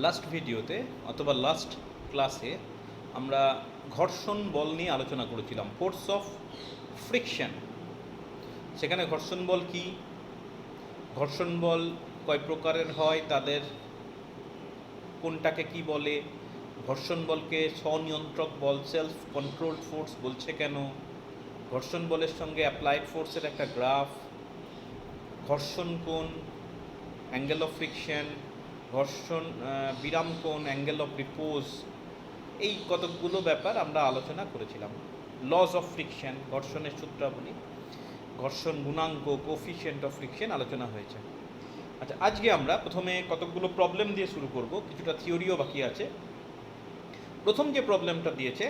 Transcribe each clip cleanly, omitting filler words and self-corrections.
Last ভিডিওতে অথবা last ক্লাসে আমরা ঘর্ষণ বল নিয়ে আলোচনা করেছিলাম, ফোর্স অফ ফ্রিকশন। সেখানে ঘর্ষণ বল কি, ঘর্ষণ বল কয় প্রকারের হয়, তাদের কোনটাকে কি বলে, ঘর্ষণ বলকে স্বনিয়ন্ত্রক বল সেলফ কন্ট্রোলড ফোর্স বলছে কেন, ঘর্ষণ বলের সঙ্গে অ্যাপ্লাইড ফোর্সের একটা গ্রাফ, ঘর্ষণ কোণ, অ্যাঙ্গেল অফ ফ্রিকশন, ঘর্ষণ বিরাম কোণ, অ্যাঙ্গেল অফ রিপোজ, এই কতকগুলো ব্যাপার আমরা আলোচনা করেছিলাম। লস অফ ফ্রিকশন, ঘর্ষণের সূত্রাবলী, ঘর্ষণ গুণাঙ্ক, কোফিশিয়েন্ট অফ ফ্রিকশন আলোচনা হয়েছে। আচ্ছা, আজকে আমরা প্রথমে কতকগুলো প্রবলেম দিয়ে শুরু করব, কিছুটা থিওরিও বাকি আছে। প্রথম যে প্রবলেমটা দিয়েছে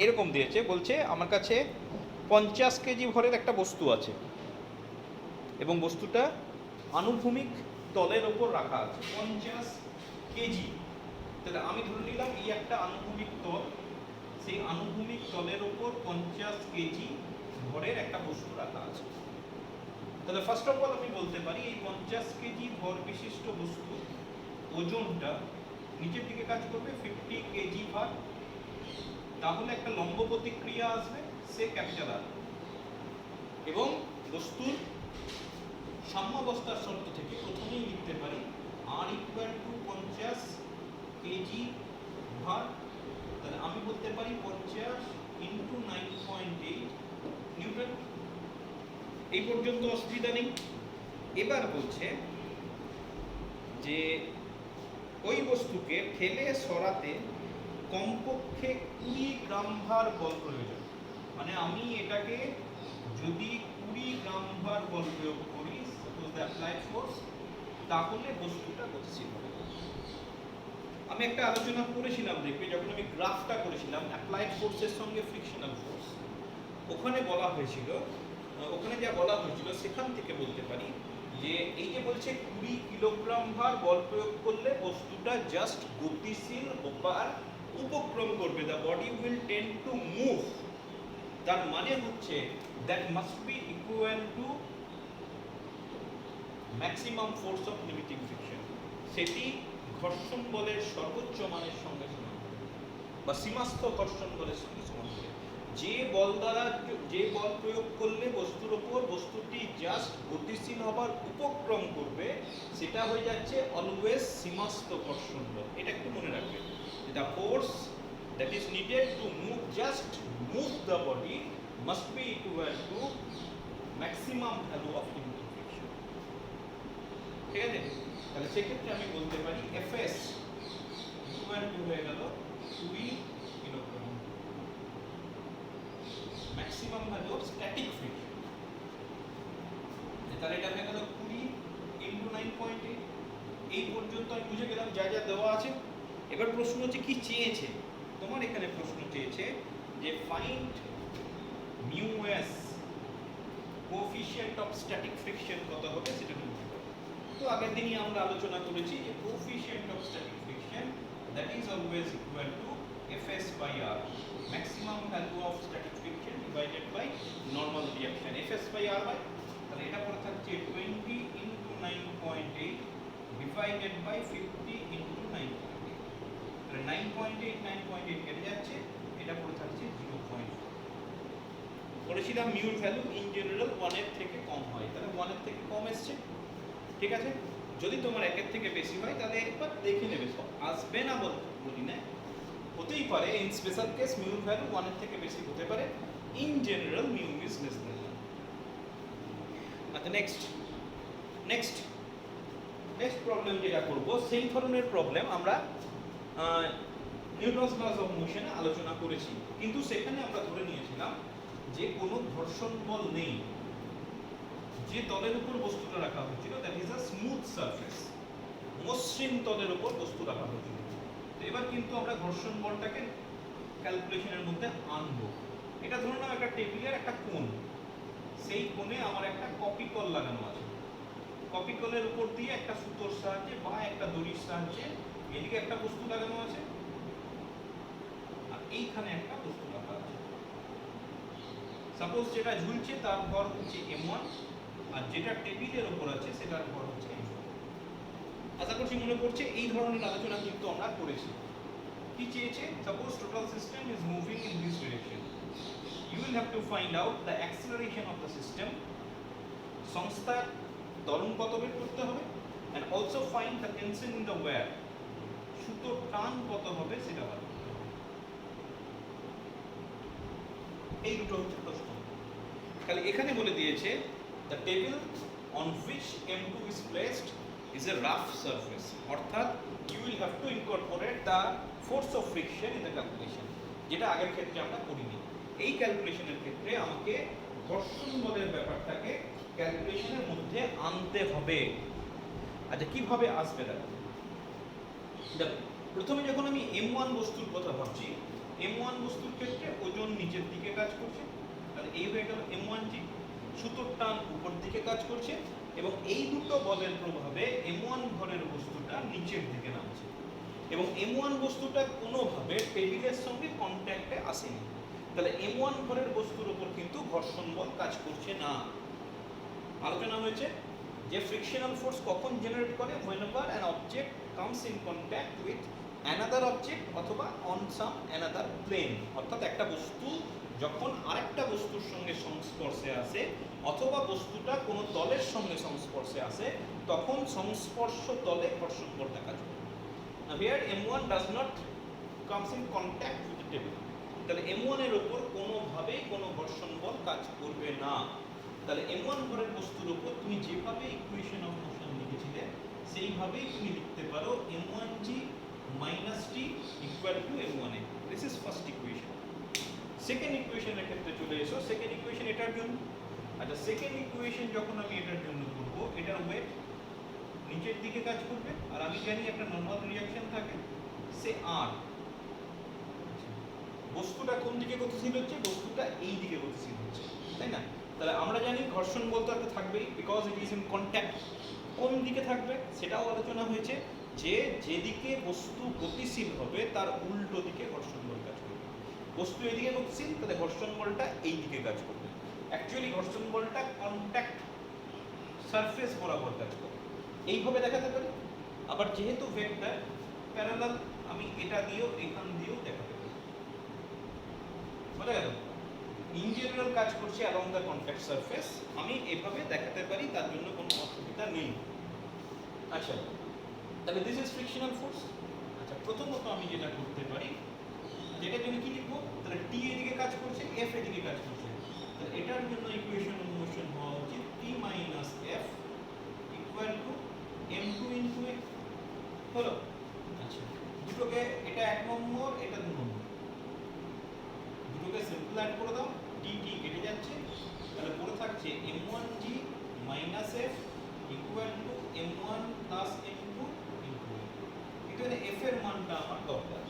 এরকম দিয়েছে, বলছে আমার কাছে 50 কেজি ভরের একটা বস্তু আছে এবং বস্তুটা আনুভূমিক তলের ওপর রাখা আছে 50 কেজি। তাহলে আমি ধরে নিলাম এই একটা আনুভূমিক তল, সেই আনুভূমিক তলের ওপর 50 কেজি ভরের একটা বস্তু রাখা আছে। তাহলে ফার্স্ট অফ অল আমি বলতে পারি এই 50 কেজি ভর বিশিষ্ট বস্তু ওজনটা নিচের দিকে কাজ করবে 50 কেজি ভার, তাহলে একটা লম্ব প্রতিক্রিয়া আসবে সে ক্যাপিটাল আর, এবং বস্তুর সাম্যাবস্থার শর্ত থেকে প্রথমেই লিখতে পারি আর ইকুয়াল টু 50 কেজি ভার। তাহলে আমি বলতে পারি 50 ইন্টু 9.8 নিউটন। এই পর্যন্ত অসুবিধা নেই। এবার বলছে যে ওই বস্তুকে ফেলে সরাতে কমপক্ষে 20 গ্রাম ভার বল প্রয়োজন। মানে আমি এটাকে যদি 20 গ্রাম ভার বল প্রয়োগ করি, সাপোজ দ্য অ্যাপ্লাইড ফোর্স, তাহলে বস্তুটা গতিশীল হবে। আমি একটা আলোচনা করেছিলাম, দেখবে যখন আমি গ্রাফটা করেছিলাম অ্যাপ্লাইড ফোর্সের সঙ্গে ফ্রিকশনাল ফোর্স, ওখানে বলা হয়েছিল, ওখানে যা বলা হয়েছিল সেখান থেকে বলতে পারি যে এই যে বলছে 20 কিলোগ্রাম ভার বল প্রয়োগ করলে বস্তুটা জাস্ট গতিশীল হবার উপক্রম করবে, the body will tend to move. তার মানে হচ্ছে that must be equal two maximum force of limiting friction. সেটি ঘর্ষণ বলের সর্বোচ্চ মানের সঙ্গে সমান বা সীমাস্থ ঘর্ষণ বলের সঙ্গে সমান হবে। যে বল দ্বারা, যে বল প্রয়োগ করলে বস্তুর ওপর বস্তুটি জাস্ট গতিশীল হবার উপক্রম করবে, সেটা হয়ে যাচ্ছে অলওয়েজ সীমাস্থ ঘর্ষণ বল। এটা একটু মনে রাখবে, the force that is needed to move, just move the body, must be equal to maximum value of limiting friction. ঠিক আছে? তাহলে সেক্ষেত্রে আমি বলতে পারি Fs equal to হয়ে গেল 20 kilogram, maximum value of static friction. তাহলে এটা হয়ে গেল 20 ইনটু 9.8। এই পর্যন্ত আমি বুঝে গেলাম যা যা দেওয়া আছে। এবার প্রশ্ন হচ্ছে কি চেয়েছে, তোমার এখানে প্রশ্ন চেয়েছে যে find mu S, coefficient of static friction কত হবে সেটা নির্ণয় করো। তো আগের দিনই আমরা আলোচনা করেছি যে coefficient of static friction that is always equal to Fs by R, maximum value of static friction divided by normal reaction, Fs by R by, তাহলে এটা পড়ে থাকছে 20 ইনটু 9.8 ডিভাইডেড বাই 50 ইনটু 9.8। 9.8 কেটে যাচ্ছে, এটা পড়ে থাকছে 0.4। বলেছিলাম মিউর ভ্যালু ইন জেনারেল 1 এর থেকে কম হয়, তাহলে 1 এর থেকে কম এসছে। ঠিক আছে, যদি তোমার 1 এর থেকে বেশি হয় তাহলে একবার দেখে নেবে, সব আসবে না বলি না, হতেই পারে। In special case Muir value 1 এর থেকে বেশি হতে পারে, in general mu is less than 1। আচ্ছা, নেক্সট প্রবলেম যেটা করব, সেই ধরনের প্রবলেম আমরা নিউটনস লস অফ মোশনে আলোচনা করেছি, কিন্তু সেখানে আমরা ধরে নিয়েছিলাম যে কোনো ঘর্ষণ বল নেই। যে তলের উপর বস্তুটা রাখা হয়েছিল that is a smooth surface, মসৃণ তলের উপর বস্তু রাখা হয়েছিল। তো এবার কিন্তু আমরা ঘর্ষণ বলটাকে ক্যালকুলেশনের মধ্যে আনবো। এটা ধরুন একটা টেবিলের একটা কোণ, সেই কোণে আমার একটা কপি কল লাগানো আছে। কপি কলের উপর দিয়ে একটা সুতোর সাহায্যে বা একটা দড়ির সাহায্যে এদিকে একটা বস্তু লাগানো আছে আর এইখানে একটা বস্তু রাখা আছে। সাপোজ যেটা ঝুলছে তার ভর হচ্ছে m1 আর যেটা টেবিলের উপর আছে সেটার ভর হচ্ছে m2। আশা করছি মনে পড়ছে, এই ধরনের আলোচনা কিন্তু আমরা করেছি। কি চেয়েছে? Suppose total system is moving in this direction, you will have to find out the acceleration of the system, সংস্থার ত্বরণ কত বের করতে হবে, and also find the tension in the wire, সুতোর টান কত হবে সেটা বার করতে হবে। এই দুটো হচ্ছে প্রশ্ন। তাহলে এখানে বলে দিয়েছে the table on which M2 is placed is a rough surface, অর্থাৎ you will have to incorporate the force of friction in the calculation, যেটা আগের ক্ষেত্রে আমরা করিনি। এই ক্যালকুলেশনের ক্ষেত্রে আমাকে ঘর্ষণ বলের ব্যাপারটাকে ক্যালকুলেশনের মধ্যে আনতে হবে। আচ্ছা, কিভাবে আসবে দেখো। প্রথমে যখন আমি M1 বস্তুর কথা ভাবছি, M1 বস্তুর ক্ষেত্রে ওজন নিচের দিকে কাজ করছে, তাহলে এই হয়ে গেল M1G। সুতোর টান উপর দিকে কাজ করছে, এবং এই দুটো বলের প্রভাবে M1 ভরের বস্তুটা নিচের দিকে নামছে, এবং M1 বস্তুটা কোনোভাবে টেবিলের সঙ্গে কন্ট্যাক্টে আসেনি। তাহলে M1 ভরের বস্তুর উপর কিন্তু ঘর্ষণ বল কাজ করছে না। আলোচনা হয়েছে যে ফ্রিকশনাল ফোর্স কখন জেনারেট করে, whenever an object comes in contact with another object অথবা on some another plane, অর্থাৎ একটা বস্তু যখন আরেকটা বস্তুর সঙ্গে সংস্পর্শে আসে অথবা বস্তুটা কোনো তলের সঙ্গে সংস্পর্শে আসে, তখন সংস্পর্শ তলে ঘর্ষণ বলটা কাজ করে। Now here M1 does not comes in contact with the table, তাহলে M1 এর উপর কোনোভাবেই কোনো ঘর্ষণ বল কাজ করবে না। তাহলে M1 ভরের বস্তুর উপর তুমি যেভাবে ইকুয়েশন অফ মোশন লিখেছিলে সেইভাবেই তুমি লিখতে পারো M1G minus T equal to M1A। This is first equation. Second ইকুয়েশনের ক্ষেত্রে চলে এসো। সেকেন্ড ইকুয়েশন এটার জন্য। আচ্ছা, সেকেন্ড ইকুয়েশন যখন আমি এটার জন্য করব, এটার ওয়েট নিচের দিকে কাজ করবে, আর আমি জানি একটা নরমাল রিঅ্যাকশন থাকে সে আর। বস্তুটা কোন দিকে গতিশীল হচ্ছে? বস্তুটা এই দিকে গতিশীল হচ্ছে, তাই না? তাহলে আমরা জানি ঘর্ষণ বল তো একটা থাকবেই, because it is in contact. কোন দিকে থাকবে সেটাও আলোচনা হয়েছে, যে যেদিকে বস্তু গতিশীল হবে তার উল্টো দিকে ঘর্ষণ বল কাজ করবে। বস্তু এদিকে গতিশীল, তাহলে ঘর্ষণ বলটা এই দিকে কাজ করবে। অ্যাকচুয়ালি ঘর্ষণ বলটা কন্ট্যাক্ট সারফেস বরাবর কাজ করে, এইভাবে দেখাতে পারি। আবার যেহেতু ভেক্টর প্যারালাল, আমি এটা দিয়েও এখান দিয়েও দেখাতে পারি। বোঝা গেল? ইন জেনারেল কাজ করছে অ্যালং দ্য কন্ট্যাক্ট সারফেস, আমি এভাবে দেখাতে পারি, তার জন্য কোনো অসুবিধা নেই। আচ্ছা, তাহলে দিস ইজ ফ্রিকশনাল ফোর্স। আচ্ছা, প্রথমত আমি যেটা করতে পারি, যেটার জন্য কি লিখবো, তাহলে টি এদিকে কাজ করছে, এফ এদিকে কাজ করছে, তাহলে এটার জন্য ইকুয়েশন অফ মোশন হওয়া উচিত T minus F equal to m2 into a। হলো? আচ্ছা, দুটোকে, এটা 1 নম্বর, এটা 2 নম্বর, দুটোকে সিম্পল অ্যাড করে দাও, টি টি কেটে যাচ্ছে, তাহলে পড়ে থাকছে m1g minus f equal two m1 plus m2 into a। এখানে f এর মানটা আমার দরকার।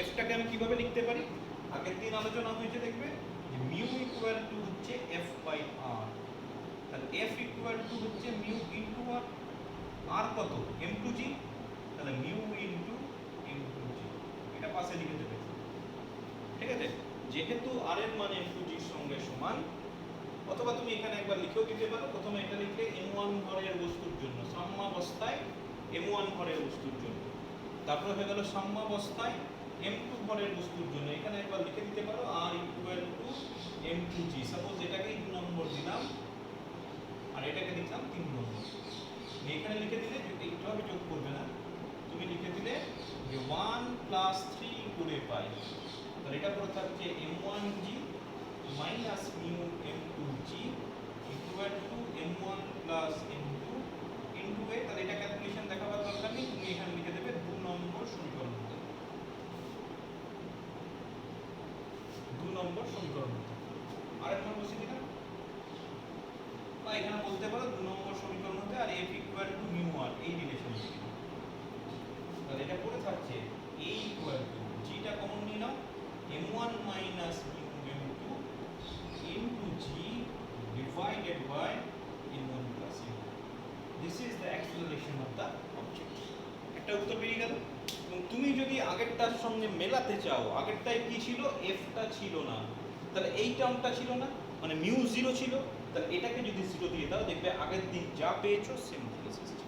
f টাকে আমি কিভাবে লিখতে পারি? আগের দিন আলোচনা হয়েছে, দেখবে যে মিউ ইকুয়াল টু হচ্ছে f বাই r, তাহলে f ইকুয়াল টু হচ্ছে মিউ ইনটু r। r কত? m2g, তাহলে মিউ ইনটু m2g, এটা পাশে লিখে দেবে। ঠিক আছে? যেহেতু r এর মান m2g এর সঙ্গে সমান, অথবা তুমি এখানে একবার লিখেও দিতে পারো। প্রথমে এটা লিখলে m1 ভরের বস্তুর জন্য, সাম্যাবস্থায় m1 ভরের বস্তুর জন্য, তারপরে হয়ে গেল সাম্যাবস্থায় m2 ভরের বস্তুর জন্য, এখানে একবার লিখে দিতে পারো r equal to m2g। Suppose এটাকেই 2 নম্বর দিলাম আর এটাকে লিখলাম 3 নম্বর। এখানে লিখে দিলে, এইভাবে যোগ করবে না, তুমি লিখে দিলে যে 1 প্লাস 3 করে পাই, তাহলে এটা পড়ে থাকছে m1g minus mu m2g equal to m1 plus m2 into a। তাহলে এটা ক্যালকুলেশন দেখাবার দরকার নেই, তুমি এখানে লিখে দেবে 2 নম্বর সমীকরণ। 2 নম্বর সমীকরণ আরেকবার বসে দিলাম, বা এখানে বলতে পারো 2 নম্বর সমীকরণ হতে আর f equal to mu r, এই রিলেশন। তাহলে এটা পড়ে থাকছে a ইকুয়াল টু, g টা কমন নিয়ে নাও, m1 minus mu m2 into g divided by m1 plus m2। This is the acceleration of the object. একটা উত্তর বেরিয়ে গেল। এবং তুমি যদি আগেরটার সঙ্গে মেলাতে চাও, আগেরটায় কি ছিল? f টা ছিল না, তাহলে এই টার্মটা ছিল না, মানে মিউ 0 ছিল, তাহলে এটাকে যদি 0 দিয়ে দাও, দেখবে আগের দিন যা পেয়েছো সেম জিনিস এসেছে।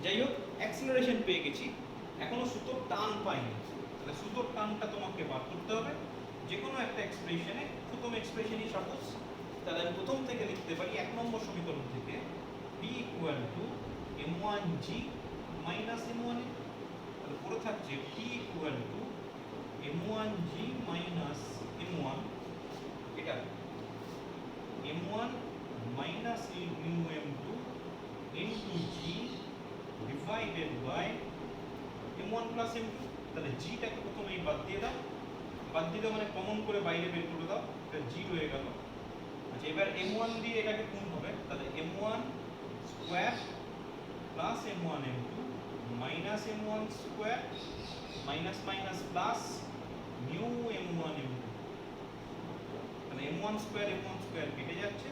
যাই হোক, অ্যাক্সিলারেশন পেয়ে গেছি, এখনো সুতোর টান পাইনি। তাহলে সুতোর টানটা তোমাকে বার করতে হবে যে কোনো একটা এক্সপ্রেশনে। প্রথম এক্সপ্রেশনই সাপোজ, তাহলে আমি প্রথম থেকে লিখতে পারি 1 নম্বর সমীকরণ থেকে p equal two m1g minus m1a। তাহলে পড়ে থাকছে p equal two m1g minus m1, এটা m1 minus mu m2 into g divided by m1 plus m2। তাহলে g টাকে প্রথমেই বাদ দিয়ে দাও, বাদ দিলে মানে কমন করে বাইরে বের করে দাও, এটা g হয়ে গেল। আচ্ছা, এবার m1 দিয়ে এটাকে গুণ হবে, তাহলে m1 square plus m1 m2 minus m1 square minus minus plus mu m1 m2। তাহলে m1 স্কয়ার কেটে যাচ্ছে,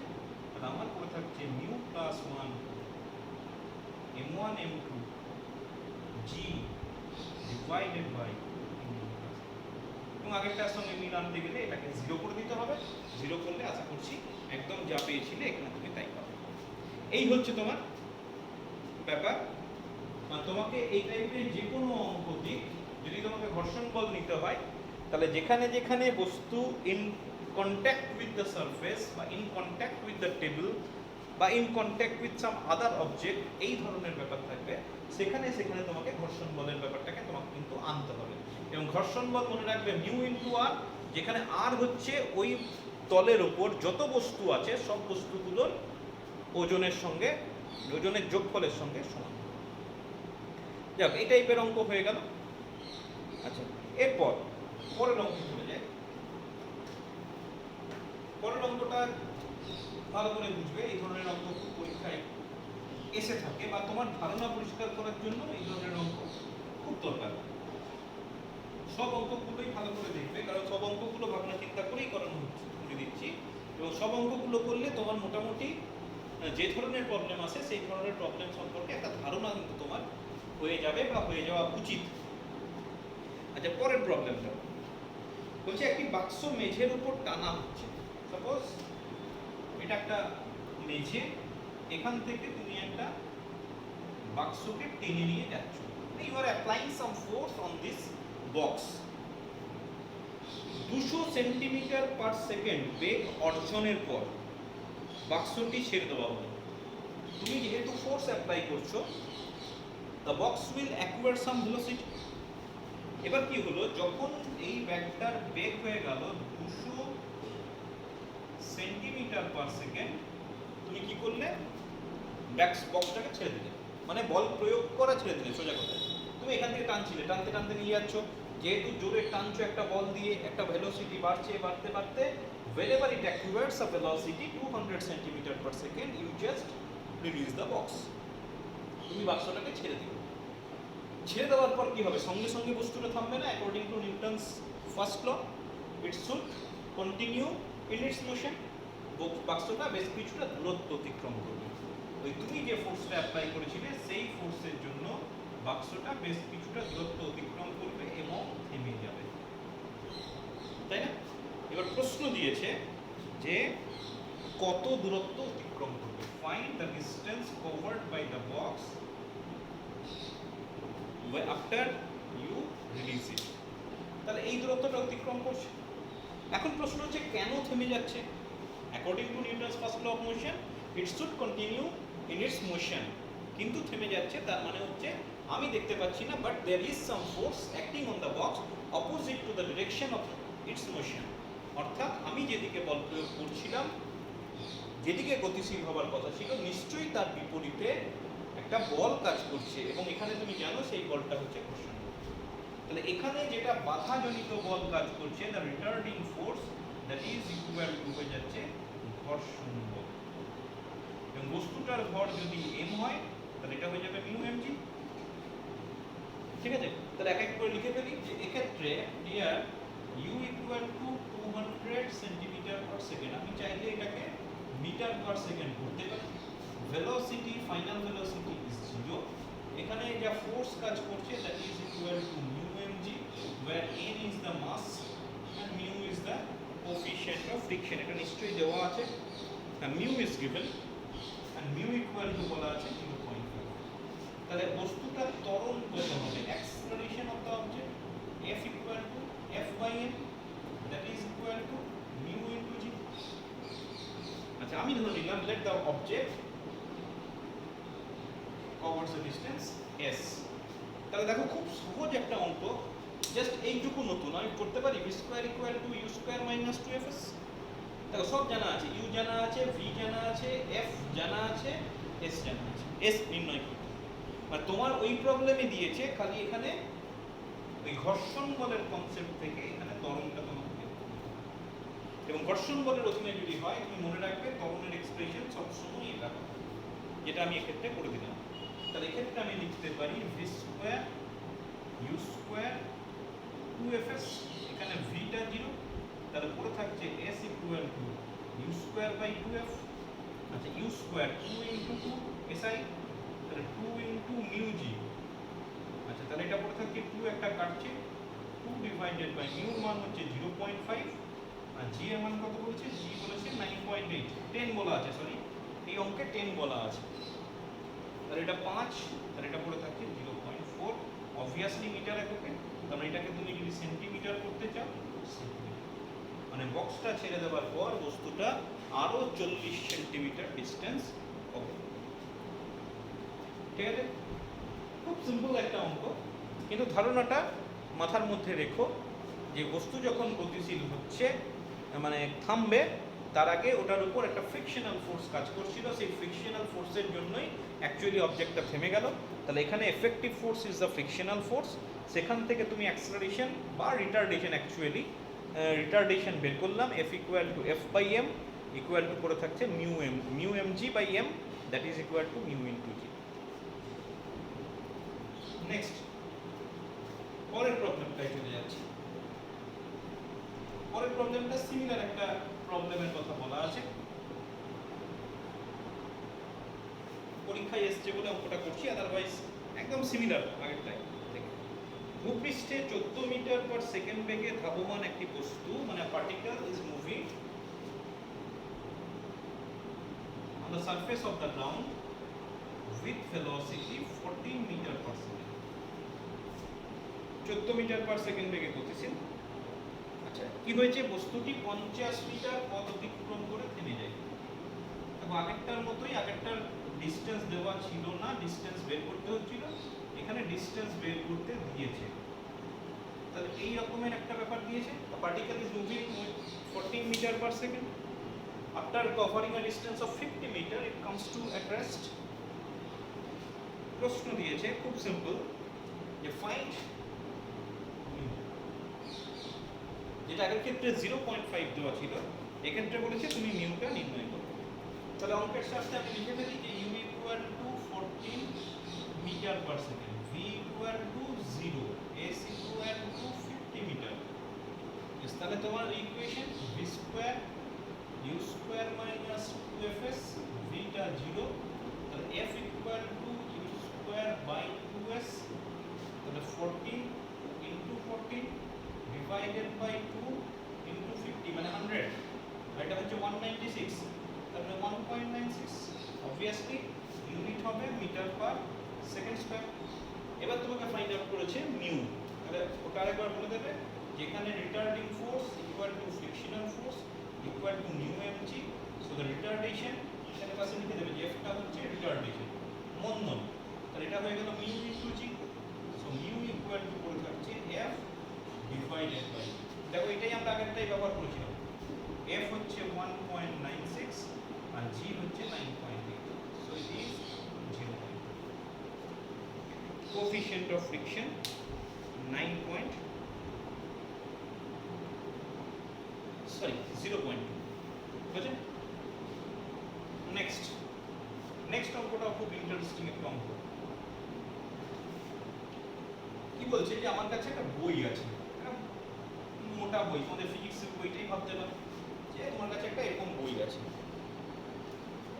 তাহলে আমার পড়ে থাকছে mu plus 1 m1 m2 g divided by, এবং আগেরটার সঙ্গে মিল আনতে গেলে এটাকে 0 করে দিতে হবে। 0 করলে আশা করছি একদম যা পেয়েছিলে এখানে তুমি তাই পাবে। এই হচ্ছে তোমার ব্যাপার। তোমাকে এই টাইপের যে কোনো অঙ্ক দিক, যদি তোমাকে ঘর্ষণ বল নিতে হয়, তাহলে যেখানে যেখানে বস্তু in contact with the surface বা in contact with the table বা in contact with some other object, এই ধরনের ব্যাপার থাকবে, সেখানে সেখানে তোমাকে ঘর্ষণ বলের ব্যাপারটাকে তোমাকে কিন্তু আনতে হবে। এবং ঘর্ষণ বল মনে রাখবে মিউ ইন্টু আর, যেখানে আর হচ্ছে ওই তলের ওপর যত বস্তু আছে সব বস্তুগুলোর ওজনের সঙ্গে, ওজনের যোগফলের সঙ্গে সমান। যাক, এই টাইপের অঙ্ক হয়ে গেল। আচ্ছা, এরপর পরের অঙ্ক চলে যায়। পরের অঙ্কটা ভালো করে বুঝবে, এই ধরনের অঙ্ক খুব পরীক্ষায় এসে থাকে, বা তোমার ধারণা পরিষ্কার করার জন্য এই ধরনের অঙ্ক খুব দরকার। সব অঙ্কগুলোই ভালো করে দেখবে, কারণ সব অঙ্কগুলো ভাবনা চিন্তা করেই করানো হচ্ছে, করে দিচ্ছি। এবং সব অঙ্কগুলো করলে তোমার মোটামুটি যে ধরনের প্রবলেম আসে সেই ধরনের প্রবলেম সম্পর্কে একটা ধারণা কিন্তু তোমার হয়ে যাবে বা হয়ে যাওয়া উচিত। আচ্ছা, পরের প্রবলেমটা বলছে একটি বাক্স মেঝের উপর টানা হচ্ছে। সাপোজ এটা একটা মেঝে, এখান থেকে তুমি একটা বাক্সকে টেনে নিয়ে যাচ্ছ। You are applying some force on this box. 200 centimetre per second বেগ অর্জনের পর বাক্সটি ছেড়ে দেওয়া হলো। তুমি যেহেতু ফোর্স অ্যাপ্লাই করছো, the box will acquire some velocity. এবার কি হলো, যখন এই ব্যাগটার বেগ হয়ে গেল 200 সেন্টিমিটার পার সেকেন্ড, তুমি কি করলে বক্সটাকে ছেড়ে দিলে, মানে বল প্রয়োগ করা ছেড়ে দিলে। সোজা কথা, তুমি এখান থেকে টানছিলে, টানতে টানতে নিয়ে যাচ্ছ, যেহেতু জোরে টানছো একটা বল দিয়ে, একটা ভেলোসিটি বাড়ছে, বাড়তে বাড়তে whenever it acquires a velocity 200 centimeter per second, you just release the box. তুমি বাক্সটাকে ছেড়ে দিবে। ছেড়ে দেওয়ার পর কি হবে, সঙ্গে সঙ্গে বস্তুটা থামবে না। According to Newton's first law, it should continue in its motion. বাক্সটা বেশ কিছুটা দূরত্ব অতিক্রম করবে। ওই তুমি যে ফোর্সটা অ্যাপ্লাই করেছিলে সেই ফোর্সের জন্য বাক্সটা বেশ কিছুটা দূরত্ব অতিক্রম করবে এবং থেমে যাবে, তাই না? এবার প্রশ্ন দিয়েছে যে কত দূরত্ব অতিক্রম করবে। Find the distance covered by the box after you release it. তাহলে এই দূরত্বটা অতিক্রম করছে। এখন প্রশ্ন হচ্ছে কেন থেমে যাচ্ছে। According to Newton's first law of motion, it should continue in its motion, কিন্তু থেমে যাচ্ছে। তার মানে হচ্ছে আমি দেখতে পাচ্ছি না, but there is some force acting on the box opposite to the direction of its motion. অর্থাৎ আমি যেদিকে বল প্রয়োগ করছিলাম, যেদিকে গতিশীল হবার কথা ছিল, নিশ্চয়ই তার বিপরীতে একটা বল কাজ করছে, এবং এখানে তুমি জানো সেই বলটা হচ্ছে ঘর্ষণ বল। তাহলে এখানে যেটা বাধাজনিত বল কাজ করছে, the retarding force, that is equal to হয়ে যাচ্ছে ঘর্ষণ বল। এবং বস্তুটার ভর যদি m হয়, তাহলে এটা হয়ে যাবে মিউ mg। ঠিক আছে, তাহলে এক এক করে লিখে ফেলি যে এক্ষেত্রে here u equal two 200 centimetre per second. আমি চাইলে এটাকে মিটার পার সেকেন্ড করতে পারি। Velocity, final velocity is 0। এখানে যা ফোর্স কাজ করছে, that is equal to mu mg, where n is the mass and mu is the coefficient of friction। এটা নিশ্চয়ই দেওয়া আছে, mu is given and mu equal to বলা আছে 0.5। তাহলে বস্তুটার ত্বরণ কত হবে? Acceleration of the object f equal to f by m that is equal to mu into g. আচ্ছা আমি ধরে নিলাম let the object covers the distance s। তাহলে দেখো খুব সহজ একটা অঙ্ক, জাস্ট এইটুকু নতুন আমি করতে পারি v square equal to u square minus 2fs। দেখো সব জানা আছে, u জানা আছে, v জানা আছে, f জানা আছে, s জানা আছে, s নির্ণয় করতে। আর তোমার ওই প্রবলেমে দিয়েছে খালি এখানে ওই ঘর্ষণ বলের কনসেপ্ট থেকে এখানে ত্বরণটা তোমাকে বের করতে হবে। এবং ঘর্ষণ বলের অধীনে যদি হয় তুমি মনে রাখবে ত্বরণের এক্সপ্রেশন সবসময় এটা হবে, যেটা আমি এক্ষেত্রে করে দিলাম। তাহলে এক্ষেত্রে আমি লিখতে পারি v square u square 2fs, এখানে v টা 0, তাহলে পড়ে থাকছে s equal to u square by 2f। আচ্ছা u স্কয়ার 2 ইনটু 2 si, তাহলে 2 ইনটু মিউ জি। আচ্ছা তাহলে এটা পড়ে থাকছে 2 একটা কাটছে, 2 ডিভাইডেড বাই মিউ মান হচ্ছে 0.5 আর জি এর মান কত বলেছে? জি বলেছে 9.8, 10 বলা আছে, সরি এই অঙ্কে 10 বলা আছে। তাহলে এটা 5, তাহলে এটা পড়ে থাকছে 0.4, অবভিয়াসলি মিটার এককে। তাহলে এটাকে তুমি যদি সেন্টিমিটার করতে চাও মানে বক্সটা ছেড়ে দেওয়ার পর বস্তুটা আরো 40 সেন্টিমিটার ডিসটেন্স হবে। ঠিক আছে, খুব সিম্পল একটা অঙ্ক, কিন্তু ধারণাটা মাথার মধ্যে রেখো যে বস্তু যখন গতিশীল হচ্ছে মানে থামবে তার আগে ওটার উপর একটা ফ্রিকশনাল ফোর্স কাজ করছিল, সেই ফ্রিকশনাল ফোর্সের জন্যই অ্যাকচুয়ালি অবজেক্টটা থেমে গেল। তাহলে এখানে effective force is the frictional force, সেখান থেকে তুমি অ্যাক্সিলারেশন বা রিটার্ডেশন, অ্যাকচুয়ালি রিটার্ডেশন বের করলাম, f equal to f by m equal to করে থাকছে mu M G by m that is equal to mu into G. Next পরের প্রবলেমটায় চলে যাচ্ছি। পরের প্রবলেমটা সিমিলার একটা প্রবলেমের কথা বলা আছে, পরীক্ষায় এসছে বলে অঙ্কটা করছি, আদারওয়াইজ একদম সিমিলার আগেরটাই। ভূপৃষ্ঠে 14 মিটার পার সেকেন্ড বেগে ধাবমান একটি বস্তু মানে particle is moving on the surface of the ground with velocity 14 meter per second। 14 metre per second বেগে গতিশীল। আচ্ছা কি হয়েছে? বস্তুটি 50 মিটার পথ অতিক্রম করে থেমে যায়। এবং আগেরটার মতোই, আগেরটার ডিসটেন্স দেওয়া ছিল না, ডিসটেন্স বের করতে হচ্ছিল, এখানে ডিসটেন্স বের করতে দিয়েছে। তাহলে এই রকমের একটা ব্যাপার দিয়েছে, particle is moving 14 metre per second, after covering a distance of 50 metre it comes to at rest. প্রশ্ন দিয়েছে খুব সিম্পল যে ফাইন্ড, যেটা আগের ক্ষেত্রে 0.5 দেওয়া ছিল, এক্ষেত্রে বলেছে তুমি মিউটা নির্ণয় করো। তাহলে অঙ্কের সাথে আমি লিখে ফেলি যে u equal to 14 metre per second, v equal to 0, s equal to 50 metre. তাহলে তোমার equation v square u square minus 2fs, v টা 0, তাহলে f equal to u square by 2s, তাহলে 14 ইনটু 14 ডিভাইডেড বাই 2 ইনটু 50 মানে 100, এটা হচ্ছে 196, তাহলে 1.96, obviously unit হবে মিটার পার সেকেন্ড স্কয়ার। এবার তোমাকে ফাইন্ড আউট করেছে মিউ, তাহলে ওটা আরেকবার বলে দেবে, যেখানে retarding force equal to frictional force equal to mu M g. So the retardation এখানে পাশে লিখে দেবে যে এফটা হচ্ছে রিটার্ডেশন, মন্দন। তাহলে এটা হয়ে গেল mu into G. So mu equal to করে থাকছে এফ ডিভাইডেড বাই, দেখো এটাই আমরা আগেরটাই ব্যবহার করেছিলাম, এফ হচ্ছে 1.96 আর জি হচ্ছে 9.8, so it is 0. Coefficient of friction 0.2, বুঝলে? নেক্সট অঙ্কটা খুব ইন্টারেস্টিং একটা অঙ্ক। কি বলছে যে আমার কাছে একটা বই আছে, একটা মোটা বই, তোমাদের ফিজিক্সের বইটাই ভাবতে পারো, যে তোমার কাছে একটা এরকম বই আছে,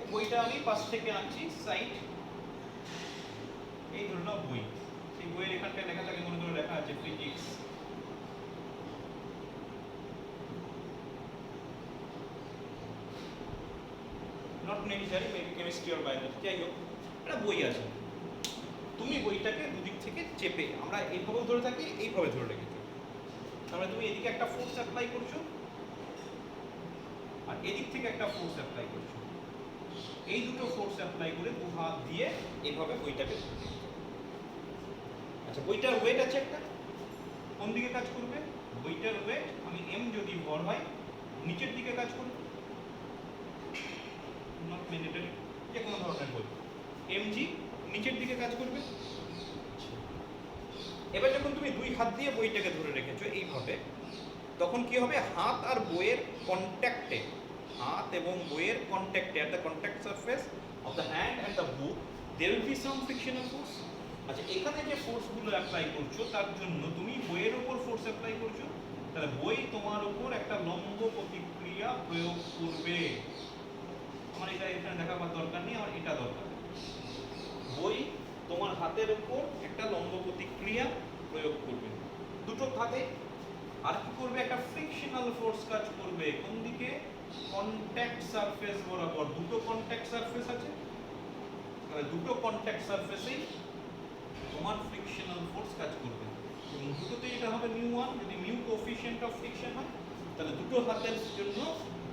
এই বইটা আমি পাশ থেকে আনছি, সাইড এই ধরে নাও বই, সেই বইয়ের এখানটায় লেখা থাকে, মনে করে লেখা আছে physics, not necessary maybe chemistry or biology, যাই হোক একটা বই আছে। তুমি বইটাকে দুদিক থেকে চেপে, আমরা এইভাবেও ধরে থাকি, এইভাবে ধরে রেখেছো, তাহলে তুমি এদিকে একটা ফোর্স অ্যাপ্লাই করছো আর এদিক থেকে একটা ফোর্স অ্যাপ্লাই করছো, এই দুটো ফোর্স অ্যাপ্লাই করে দু হাত দিয়ে এইভাবে বইটাকে ধরে রেখেছো। আচ্ছা, বইটার ওয়েট আছে একটা, কোন দিকে কাজ করবে? বইটার ওয়েট, আমি এম যদি ভর হয়, নিচের দিকে কাজ করবে, নট ম্যান্ডেটরি, যে কোনো ধরনের বই, এমজি নিচের দিকে কাজ করবে। এবার যখন তুমি দুই হাত দিয়ে বইটাকে ধরে রেখেছো এইভাবে, তখন কি হবে? হাত আর বইয়ের কন্ট্যাক্টে, হাত এবং বইয়ের কন্ট্যাক্টে, at the contact surface of the hand and the book there will be some frictional force. আচ্ছা, এখানে যে ফোর্সগুলো অ্যাপ্লাই করছো তার জন্য তুমি বইয়ের উপর ফোর্স অ্যাপ্লাই করছো, তাহলে বই তোমার উপর একটা লম্ব প্রতিক্রিয়া প্রয়োগ করবে। আমার এটা এখানে দেখাবার দরকার নেই, আমার এটা দরকার। বই তোমার হাতের উপর একটা লম্ব প্রতিক্রিয়া প্রয়োগ করবে দুটো হাতে। আর কি করবে? একটা ফ্রিকশনাল ফোর্স কাজ করবে কোন দিকে? কন্ট্যাক্ট সারফেস বরাবর। দুটো কন্ট্যাক্ট সারফেস আছে, তাহলে দুটো কন্ট্যাক্ট সারফেসেই তোমার ফ্রিকশনাল ফোর্স কাজ করবে, এবং দুটোতেই এটা হবে μ1। যদি মিউ কোএফিশিয়েন্ট অফ ফ্রিকশন হয়, তাহলে দুটো হাতের জন্য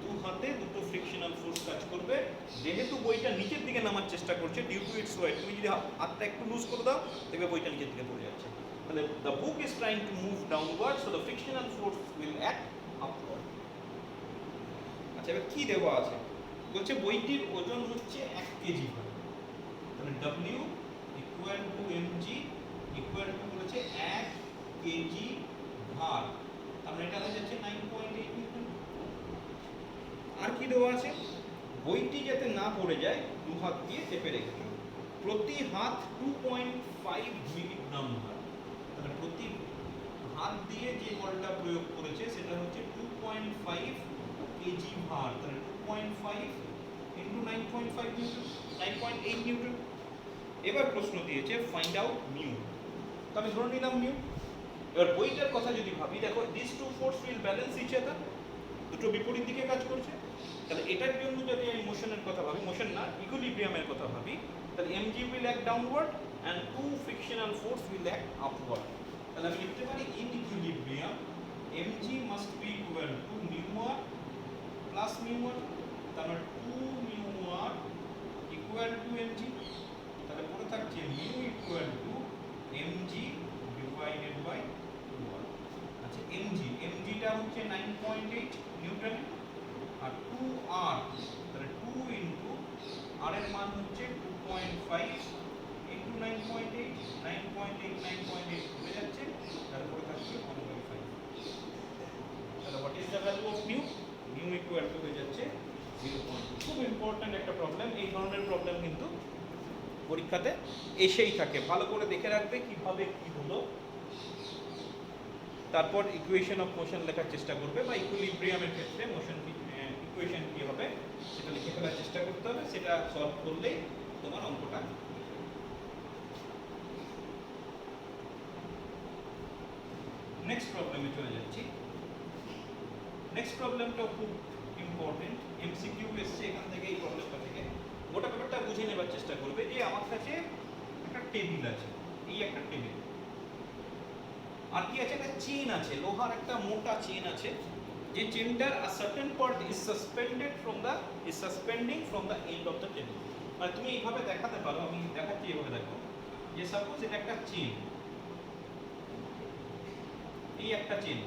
দু হাতে দুটো ফ্রিকশনাল ফোর্স কাজ করবে। যেহেতু বইটা নিচের দিকে নামার চেষ্টা করছে ডিউ টু ইটস ওয়েট, তুমি যদি হাতটা একটু লুজ করে দাও দেখবে বইটা নিচের দিকে পড়ে যাচ্ছে। তাহলে the book is trying to move downward, so the frictional force will act upward. আচ্ছা, এবার কি দেওয়া আছে? বলছে বইটির ওজন হচ্ছে 1 কেজি। তাহলে W equal to mg equal to বলেছে 1 কেজি ভার, তাহলে এটা হয়ে যাচ্ছে 9.8 নিউটন। আর কি দেওয়া আছে? বইটি যাতে না পড়ে যায় দু হাত দিয়ে চেপে রেখেছো, প্রতি হাত 2.5 মিলিগ্রাম ভার। তাহলে প্রতি হাত দিয়ে যে বলটা প্রয়োগ করেছে সেটা হচ্ছে 2.5 কেজি ভার, তাহলে 2.5 ইনটু 9.5 নিউটন, 9.8 নিউটন। এবার প্রশ্ন দিয়েছে ফাইন্ড আউট মিউ, তো আমি ধরে নিলাম মিউ। এবার বইটার কথা যদি ভাবি, দেখো this two force will balance each other, দুটো বিপরীত দিকে কাজ করছে। তাহলে এটার জন্য যদি আমি মোশনের কথা ভাবি, মোশন না ইকুইলিব্রিয়ামের কথা ভাবি, তাহলে mg will act downward and two frictional force will act upward. তাহলে আমি লিখতে পারি in equilibrium mg must be equal to μr plus μ1, তাহলে 2 μr equal to mg, তাহলে পড়ে থাকছে μ equal to mg divided by 2r। আচ্ছা, mg টা হচ্ছে 9.8 নিউটন আর 2r, তাহলে 2 ইনটু r এর মান হচ্ছে 2.5 ইনটু 9.8, 9.8 হয়ে যাচ্ছে, তারপরে থাকছে 1/5। তাহলে what is the value of mu? Mu equal to হয়ে যাচ্ছে 0.2। খুব ইম্পর্ট্যান্ট একটা প্রবলেম, এই ধরনের প্রবলেম কিন্তু পরীক্ষাতে এসেই থাকে, ভালো করে দেখে রাখবে কিভাবে কি হলো। তারপর ইকুয়েশন অফ মোশন লেখার চেষ্টা করবে, বা ইকুইলিব্রিয়ামের ক্ষেত্রে মোশন ইকুয়েশন কি হবে সেটা লিখে ফেলার চেষ্টা করতে হবে, সেটা সলভ করলেই তোমার অঙ্কটা। নেক্সট প্রবলেমে চলে যাচ্ছি। নেক্সট প্রবলেমটা খুব ইম্পর্টেন্ট, এমসিকিউ এসছে এখান থেকে, এই প্রবলেমটা থেকে গোটা ব্যাপারটা বুঝে নেবার চেষ্টা করবে। যে আমার কাছে একটা টেবিল আছে, এই একটা টেবিল, আর কি আছে? একটা চেন আছে, লোহার একটা মোটা চেন আছে, যে চেনটার a certain part is suspending from the end of the table। মানে তুমি এইভাবে দেখাতে পারো, আমি দেখাচ্ছি এইভাবে, দেখো যে সাপোজ এটা একটা চেন, এই একটা চেন,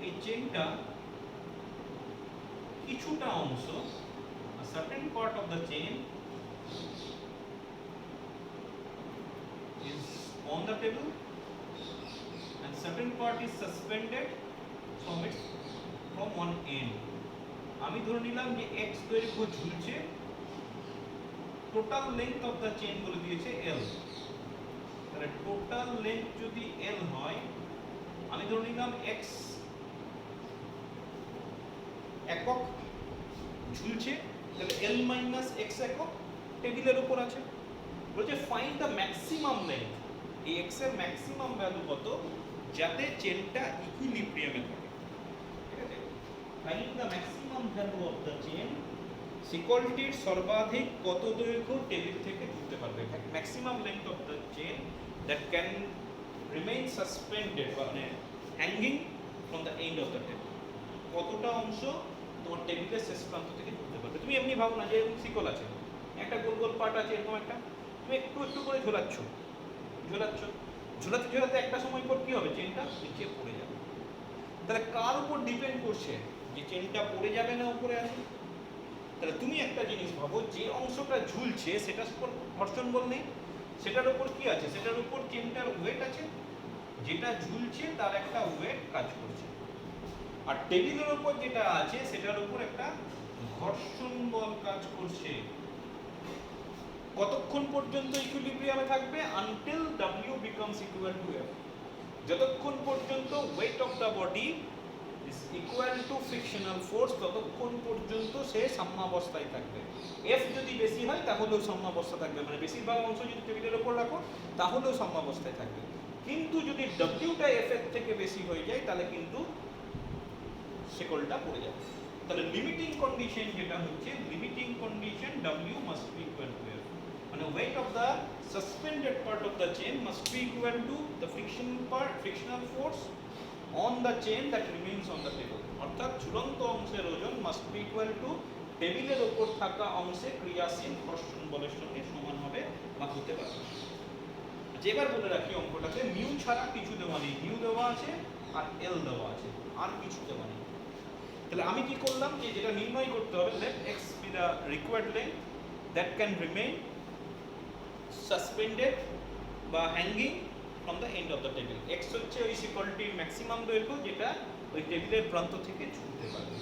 এই চেনটা কিছুটা অংশ, a certain part of the chain is on the table and certain part is suspended from one end। আমি ধরে নিলাম যে x দৈর্ঘ্য ঝুলছে, total length of the chain বলে দিয়েছে l, তাহলে টোটাল লেন্থ যদি l হয়, আমি ধরে নিলাম x একক ঝুলছে, তাহলে l মাইনাস x একক টেবিলের উপর আছে। বলছে ফাইন্ড দ্য ম্যাক্সিমাম লেন্থ, এই x এর ম্যাক্সিমাম ভ্যালু কত যাতে চেনটা ইকুইলিব্রিয়ামে থাকে, ঠিক আছে? Find the maximum value of the chain সিকলটির সর্বাধিক কত দৈর্ঘ্য টেবিল থেকে ঝুলতে পারবে? Maximum length of the chain that can remain suspended মানে hanging from the end of the table. কতটা অংশ তোমার টেবিলের শেষ প্রান্ত থেকে ঝুলতে পারবে? তুমি এমনি ভাবো না যে এরকম শিকল আছে, একটা গোল গোল পাট আছে, এরকম একটা তুমি একটু একটু করে ঝোলাচ্ছ ঝোলাচ্ছ ঝোলাতে ঝোলাতে একটা সময় পর কি হবে? চেনটা নিচে পড়ে যাবে। তাহলে কার উপর ডিপেন্ড করছে যে চেনটা পড়ে যাবে না উপরে আছে? তাহলে তুমি একটা জিনিস ভাবো, যে অংশটা ঝুলছে সেটার উপর ঘর্ষণ বল নেই, সেটার উপর কি আছে? সেটার উপর চেনটার ওয়েট আছে, যেটা ঝুলছে তার একটা ওয়েট কাজ করছে। আর টেবিলের উপর যেটা আছে সেটার উপর একটা ঘর্ষণ বল কাজ করছে। কতক্ষণ পর্যন্ত ইকুইলিব্রিয়ামে থাকবে? Until W becomes equal to F। যতক্ষণ পর্যন্ত weight of the body is equal to frictional force ততক্ষণ পর্যন্ত সে সাম্যাবস্থায় থাকবে। F যদি বেশি হয় তাহলেও সাম্যাবস্থা থাকবে, মানে বেশিরভাগ অংশ যদি টেবিলের উপর রাখো তাহলেও সাম্যাবস্থায় থাকবে। কিন্তু যদি W-টা F এর থেকে বেশি হয়ে যায় তাহলে কিন্তু শিকলটা পড়ে যাবে। তাহলে লিমিটিং কন্ডিশন যেটা হচ্ছে, limiting condition W must be equal to F, মানে weight of the suspended part of the chain must be equal to the frictional force on the chain that remains on the table। অর্থাৎ ঝুলন্ত অংশের ওজন must be equal to টেবিলের উপর থাকা অংশে ক্রিয়াশীল ঘর্ষণ বলের সঙ্গে সমান হবে বা হতে পারে। আচ্ছা, এবার বলে রাখি অঙ্কটাতে মিউ ছাড়া কিছু দেওয়া নেই, মিউ দেওয়া আছে আর এল দেওয়া আছে, আর কিছু দেওয়া নেই। তাহলে আমি কি করলাম, যে যেটা নির্ণয় করতে হবে, let x be the required length that can remain suspended বা hanging from the end of the table। x হচ্ছে ওই শিকলটির ম্যাক্সিমাম দৈর্ঘ্য যেটা ওই টেবিলের প্রান্ত থেকে ঝুলতে পারবে।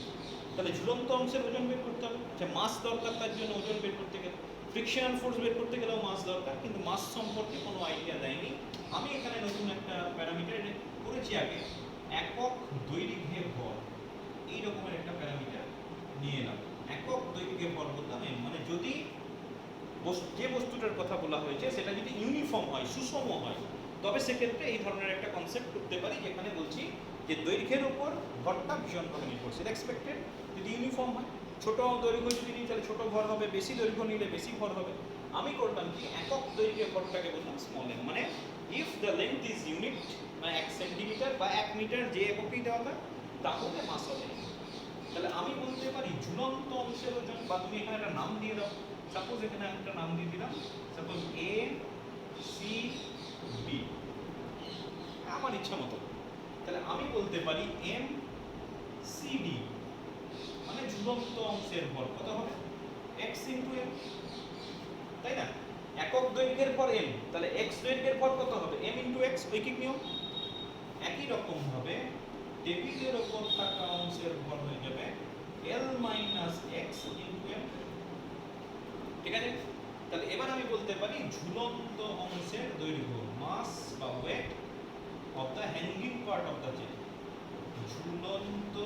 তাহলে ঝুলন্ত অংশের ওজন বের করতে হবে। আচ্ছা, মাস দরকার তার জন্য, ওজন বের করতে গেলে ফ্রিকশনাল ফোর্স বের করতে গেলেও মাস দরকার, কিন্তু মাস সম্পর্কে কোনো আইডিয়া দেয়নি। আমি এখানে নতুন একটা প্যারামিটার করেছি আগে, একক দৈর্ঘ্যে ভর, এই রকমের একটা প্যারামিটার নিয়ে এলাম। একক দৈর্ঘ্যে ভর বলতাম মানে যদি যে বস্তুটার কথা বলা হয়েছে সেটা যদি ইউনিফর্ম হয়, সুষম হয়, তবে সেক্ষেত্রে এই ধরনের একটা কনসেপ্ট করতে পারি, যেখানে বলছি যে দৈর্ঘ্যের উপর ভরটা ভীষণভাবে নির্ভরশীল। এক্সপেক্টেড যদি ইউনিফর্ম হয়, ছোট দৈর্ঘ্য যদি নিই তাহলে ছোট ভর হবে, বেশি দৈর্ঘ্য নিলে বেশি ভর হবে। আমি করলাম কি, একক দৈর্ঘ্যের ভরটাকে বললাম স্মল এম, মানে if the length is unit, মানে 1 সেন্টিমিটার বা 1 মিটার যে এককেই দেওয়া হয়, তাহলে মাস হবে। তাহলে আমি বলতে পারি ঝুলন্ত অংশের ওজন, বা তুমি এখানে একটা নাম দিয়ে দাও, সাপোজ এখানে একটা নাম দিয়ে দিলাম, সাপোজ এ সি বি, আমার ইচ্ছা মতো। তাহলে আমি বলতে পারি এম সি ডি মানে ঝুলন্ত অংশের ভর কত হবে? x ইনটু এম, তাই না? একক দৈর্ঘ্যের পর এম, তাহলে x দৈর্ঘ্যের পর কত হবে? m ইনটু x, ঐকিক নিয়ম। একই রকম ভাবে টেবিলের উপর থাকা অংশের ভর হয়ে যাবে l minus x into m। ঠিক আছে? তাহলে এবার আমি বলতে পারি ঝুলন্ত অংশের দৈর্ঘ্য, মাস বা weight of the hanging part of the chain. ঝুলন্ত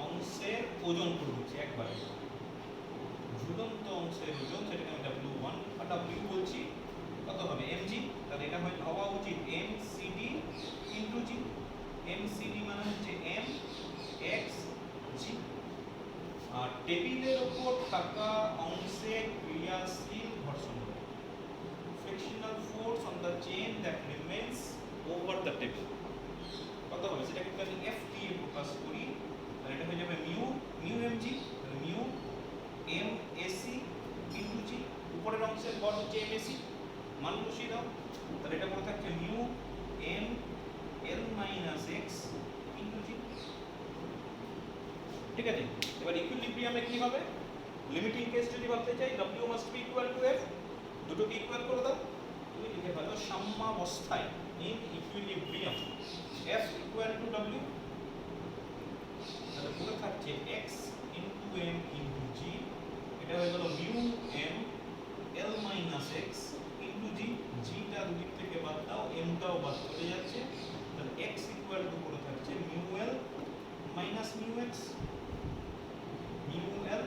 অংশের ওজন করে দিচ্ছি একবারে, ঝুলন্ত অংশের ওজন, সেটাকে আমি W1 বা W বলছি, কত হবে? mg। তাহলে এটা হওয়া উচিত mcd ইনটু g। mcd মানে হচ্ছে m x g। আর টেবিলের উপর থাকা অংশে ক্রিয়াশীল ঘর্ষণ, frictional force on the chain that remains over the table, কত হবে? সেটা কিন্তু আমি f দিয়ে প্রকাশ করি, তাহলে এটা হয়ে যাবে মিউ mg, তাহলে মিউ mac ইনটু g। উপরের অংশের ভর হচ্ছে mac, মান বসিয়ে দাও, তাহলে এটা পড়ে থাকছে mu m l minus x into g। ঠিক আছে? এবার ইকুইলিব্রিয়ামে কি হবে? লিমিটিং কেস যদি বলতে চাই, W must be equal to F, দুটোকে ইকুয়াল করে দাও, তুমি লিখে ফেলো সাম্যাবস্থায়, in equilibrium F equal to W। তাহলে পুরো থাকছে x into m into g, এটা হয়ে গেল mu m l minus x into g। g টা দুদিক থেকে বাদ দাও, m টাও বাদ চলে যাচ্ছে, তাহলে x ইকুয়াল টু পুরো থাকছে mu l minus mu x, mu l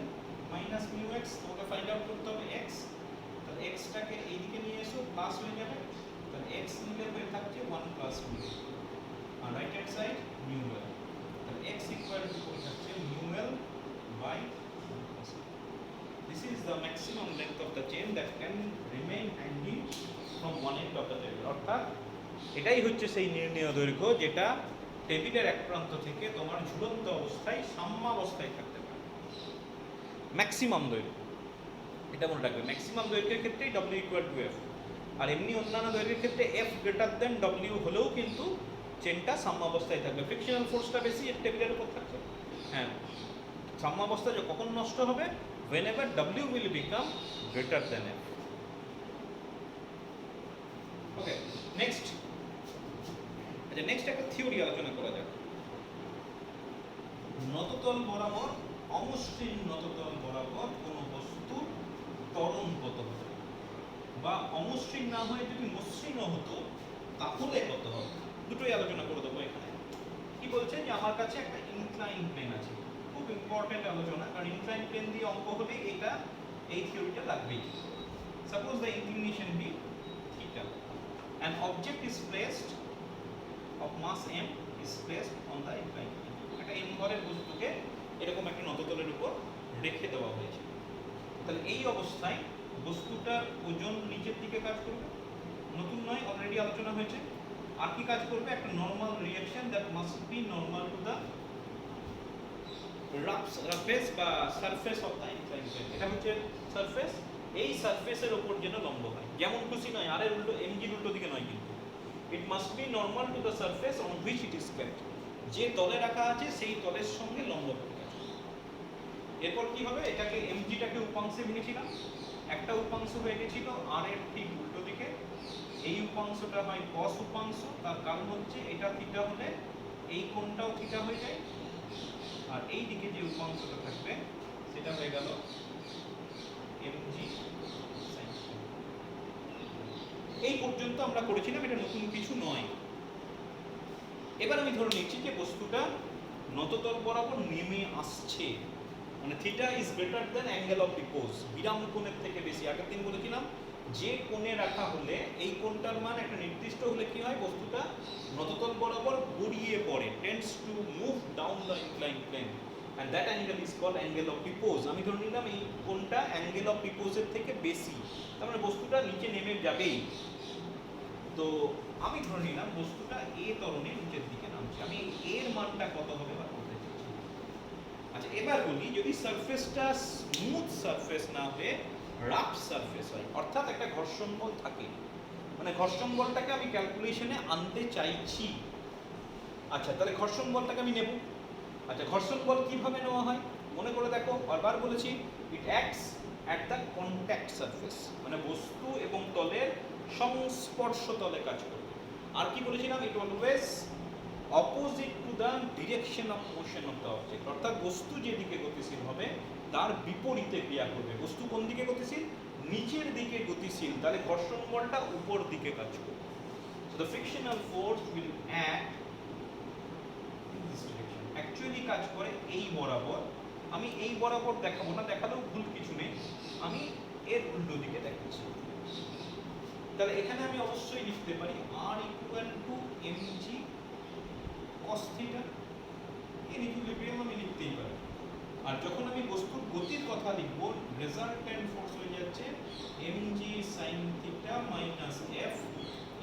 minus mu x। তোমাকে ফাইন্ড আউট করতে হবে x, তাহলে x টাকে এইদিকে নিয়ে এসো, প্লাস হয়ে যাবে, তাহলে x নিলে হয়ে থাকছে 1 প্লাস মিউ, আর right hand side mu l, তাহলে x ইকুয়াল টু হয়ে থাকছে mu l by answer. This is the maximum length of the chain that can remain hanging from one end of the table. অর্থাৎ এটাই হচ্ছে সেই নির্ণেয় দৈর্ঘ্য যেটা টেবিলের এক প্রান্ত থেকে তোমার ঝুলন্ত অবস্থায় সাম্যাবস্থায় থাকতে পারে। ম্যাক্সিমাম দৈর্ঘ্য, এটা মনে রাখবে। ম্যাক্সিমাম দৈর্ঘ্যের ক্ষেত্রেই W ইকুয়াল টু F, আর এমনি অন্যান্য দৈর্ঘ্যের ক্ষেত্রে F গ্রেটার দেন W হলেও কিন্তু চেনটা সাম্যাবস্থায় থাকবে। ফ্রিকশনাল ফোর্সটা বেশি এর টেবিলের উপর থাকছে। হ্যাঁ, সাম্যাবস্থা যে কখন নষ্ট হবে, whenever W will become greater than F. Okay, next. আচ্ছা, নেক্সট একটা থিওরি আলোচনা করা যাক। নততল বরাবর, অমসৃণ নততল বরাবর কোনো বস্তু ত্বরণ কত হবে, বা অমসৃণ না হয়ে যদি মসৃণ হতো তাহলে কত হবে, দুটোই আলোচনা করে দেবো এখানে। কি বলছে যে আমার কাছে একটা ইনক্লাইন প্লেন আছে, খুব ইম্পর্টেন্ট আলোচনা, কারণ ইনক্লাইন প্লেন দিয়ে অঙ্ক হলে এটা এই থিওরিটা লাগবেই। Suppose the inclination be theta, an object is placed of mass m is placed on the inclined plane. একটা m ভরের বস্তুকে এরকম একটা নততলের উপর রেখে দেওয়া হয়েছে। তাহলে এই অবস্থায় বস্তুটার ওজন নিচের দিকে কাজ করবে, নতুন নয়, অলরেডি আলোচনা হয়েছে। আর কি কাজ করবে, একটা normal reaction that must be normal to the surface বা surface of the inclined plane. এটা হচ্ছে সারফেস, এই সারফেসের উপর যেন লম্ব হয়, যেমন খুশি নয়, আর এর উল্টো এমজির উল্টো দিকে নয় কিন্তু। It must be normal to the surface on which it is placed, যে তলে রাখা আছে সেই তলের সঙ্গে লম্ব করে কাজ করবে। এরপর কি হবে, এটাকে এমজিটাকে উপাংশে ভেঙেছিলাম, একটা উপাংশ হয়ে গেছিল আর এর ঠিক উল্টো দিকে, এই উপাংশটা হয় cos উপাংশ, তার কারণ হচ্ছে এটা থিটা হলে এই কোণটাও থিটা হয়ে যায়, আর এই দিকে যে উপাংশটা থাকবে সেটা হয়ে গেল mg sin। এই পর্যন্ত আমরা করেছিলাম, এটা নতুন কিছু নয়। এবার আমি ধরে নিচ্ছি যে বস্তুটা নততল বরাবর নেমে আসছে, মানে theta is better than angle of repose, বিরাম কোণের থেকে বেশি। আগের দিন বলেছিলাম যে কোণে রাখা হলে এই কোণটার মান একটা নির্দিষ্ট হলে কি হয়, বস্তুটা নততল বরাবর গড়িয়ে পড়ে, tends to move down the inclined plane, and that angle is called angle of repose. আমি ধরে নিলাম এই কোণটা অ্যাঙ্গেল অফ রিপোজের থেকে বেশি, তার মানে বস্তুটা নিচে নেমে যাবেই। তো আমি ধরে নিলাম বস্তুটা এ ত্বরণে নিচের দিকে নামছে, আমি এর মানটা কত হবে বা করতে চাইছি। আচ্ছা, এবার বলি, যদি সারফেসটা স্মুথ সারফেস না হয়ে রাফ সারফেস হয়, অর্থাৎ একটা ঘর্ষণ বল থাকে, মানে ঘর্ষণ বলটাকে আমি ক্যালকুলেশনে আনতে চাইছি। আচ্ছা, তাহলে ঘর্ষণ বলটাকে আমি নেব। আচ্ছা, ঘর্ষণ বল কিভাবে নেওয়া হয় মনে করে দেখো, বারবার বলেছি, ইট acts at the contact surface, মানে বস্তু এবং তলের সংস্পর্শ তলে কাজ করবে। আর কি বলেছিলাম, ইট always opposite to the direction of motion of the object, অর্থাৎ বস্তু যেদিকে গতিশীল হবে তার বিপরীতে ক্রিয়া করবে। বস্তু কোন দিকে গতিশীল, নিচের দিকে গতিশীল, তাহলে ঘর্ষণ বলটা উপর দিকে কাজ করবে। So the frictional force will act in this direction, actually কাজ করে এই বরাবর। আমি এই বরাবর দেখাবো না, দেখালেও ভুল কিছু নেই, আমি এর উল্টো দিকে দেখাচ্ছি। তাহলে এখানে আমি অবশ্যই লিখতে পারি r equal to mg cos theta, এর ইকুইলিব্রিয়াম আমি লিখতেই পারি। আর যখন আমি বস্তুর গতির কথা লিখব, রেজাল্ট্যান্ট ফোর্স হয়ে যাচ্ছে mg sin theta minus f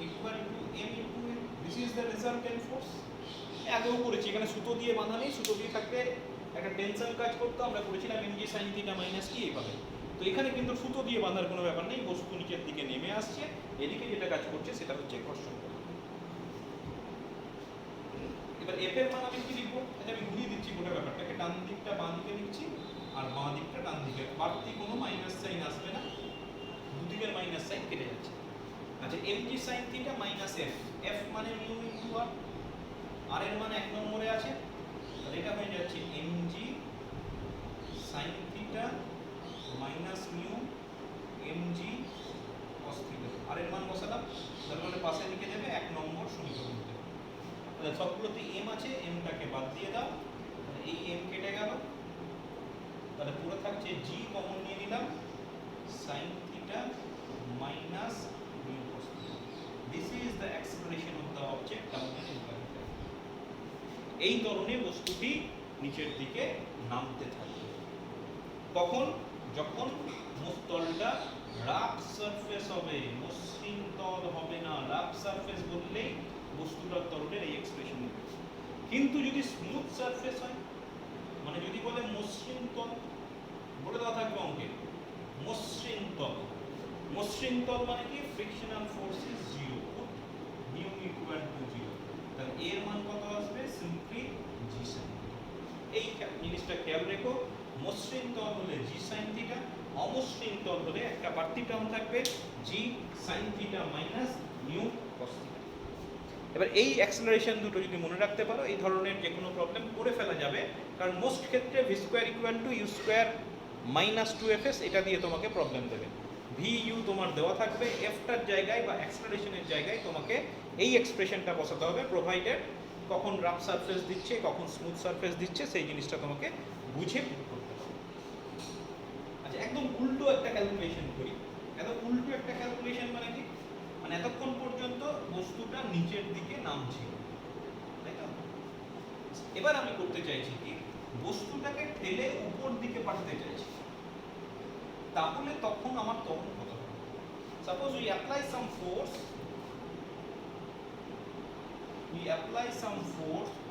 equal two m into m। This is the resultant force. আগেও করেছি, এখানে সুতো দিয়ে বাঁধা নেই, সুতো দিয়ে থাকতে একটা টেনশন কাজ করতো, আমরা করেছিলাম mg sin থিটা মাইনাস কি এইভাবে। তো এখানে কিন্তু সুতো দিয়ে বাঁধার কোনো ব্যাপার নেই, বস্তু নিচের দিকে নেমে আসছে, এদিকে যেটা কাজ করছে সেটা হচ্ছে ঘর্ষণ বল। এবার এফ এর মান আমি কি লিখবো, আচ্ছা আমি ঘুরিয়ে দিচ্ছি গোটা ব্যাপারটাকে, ডান দিকটা বাঁ দিকে লিখছি আর বাঁ দিকটা ডান দিকে, বাড়তি কোনো মাইনাস সাইন আসবে না, দুদিকের মাইনাস সাইন কেটে যাচ্ছে। আচ্ছা, mg sin theta minus f, f মানে মিউ ইনটু r, আর এর মান 1 নম্বরে আছে, তাহলে এটা হয়ে যাচ্ছে mg sin theta minus mu mg cos theta, আর এর মান বসালাম, তার মানে পাশে লিখে দেবে 1 নম্বর সমীকরণ। তাহলে সবগুলোতে m আছে, mটাকে বাদ দিয়ে দাও, এই m কেটে গেল, তাহলে পুরো থাকছে g কমন নিয়ে নিলাম sin theta minus mu cos theta. This is the expression of the object down an inclined plane. এই ধরনের বস্তুটি নিচের দিকে নামতে থাকবে। কখন? যখন তলটা রাফ সারফেস হবে, মসৃণ তল হবে না। রাফ সারফেস বললেই বস্তুটার তলটার এই এক্সপ্রেশন হবে। কিন্তু যদি স্মুথ সারফেস হয়, মানে যদি বলে মসৃণ তল, বলে দেওয়া থাকবে অঙ্কে মসৃণ তল। মসৃণ তল মানে কি? Frictional force is 0, mu equal to 0। তাহলে এর মান কত আসবে? Simply g sin θ। এই জিনিসটা খেয়াল রেখো, মসৃণ তল হলে g sin θ, অমসৃণ তল হলে একটা বাড়তি টার্ম থাকবে g sin θ minus mu cos θ। এবার এই অ্যাক্সেলারেশন দুটো যদি মনে রাখতে পারো, এই ধরনের যে কোনো প্রবলেম করে ফেলা যাবে, কারণ মোস্ট ক্ষেত্রে V square equal to U square minus 2fs এটা দিয়ে তোমাকে প্রবলেম দেবে। ভি ইউ তোমার দেওয়া থাকবে, এফটার জায়গায় বা অ্যাক্সেলারেশনের জায়গায় তোমাকে এই এক্সপ্রেশনটা বসাতে হবে, প্রোভাইডেড কখন রাফ সারফেস দিচ্ছে, কখন স্মুথ সারফেস দিচ্ছে, সেই জিনিসটা তোমাকে বুঝে করতে হবে। আচ্ছা, একদম উল্টো একটা ক্যালকুলেশন করি। একদম উল্টো একটা ক্যালকুলেশন মানে কি? মানে এতক্ষণ পর্যন্ত বস্তুটা নিচের দিকে নামছিল, তাই তো? এবার আমি করতে চাইছি কি, বস্তুটাকে ঠেলে উপর দিকে পাঠাতে চাইছি। তাহলে তখন আমার তখন কত হবে? Suppose we apply some force,